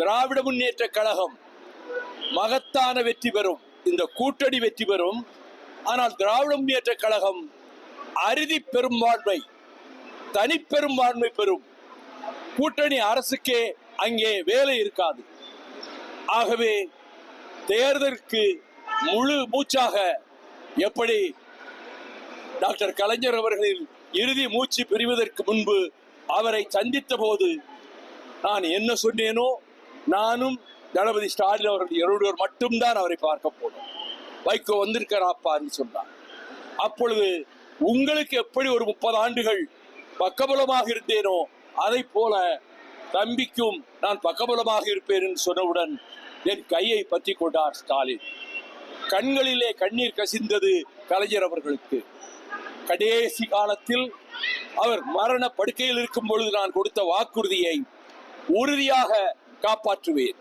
திராவிட முன்னேற்ற கழகம் மகத்தான வெற்றி பெறும், இந்த கூட்டணி வெற்றி பெறும். ஆனால் திராவிட முன்னேற்ற கழகம் அறுதி பெரும்பான்மை, தனிப்பெரும்பான்மை பெறும். கூட்டணி அரசுக்கே அங்கே வேலை இருக்காது. ஆகவே தேர்தலுக்கு முழு மூச்சாக எப்படி டாக்டர் கலைஞர் அவர்களின் இறுதி மூச்சு பிரிவதற்கு முன்பு அவரை சந்தித்த போது நான் என்ன சொன்னேனோ, நானும் தளபதி ஸ்டாலின் அவர்கள் இருவர் மட்டும்தான் அவரை பார்க்க போனோம். வைகோ வந்திருக்கிறாப்பான்னு சொன்னார். அப்பொழுது உங்களுக்கு எப்படி ஒரு 30 ஆண்டுகள் பக்கபலமாக இருந்தேனோ அதை போல தம்பிக்கும் நான் பக்கபலமாக இருப்பேன் என்று சொன்னவுடன் என் கையை பற்றி கொண்டார் ஸ்டாலின். கண்களிலே கண்ணீர் கசிந்தது கலைஞர் அவர்களுக்கு. கடைசி காலத்தில் அவர் மரண படுக்கையில் இருக்கும் பொழுது நான் கொடுத்த வாக்குறுதியை உறுதியாக காப்பாற்றுவேன்.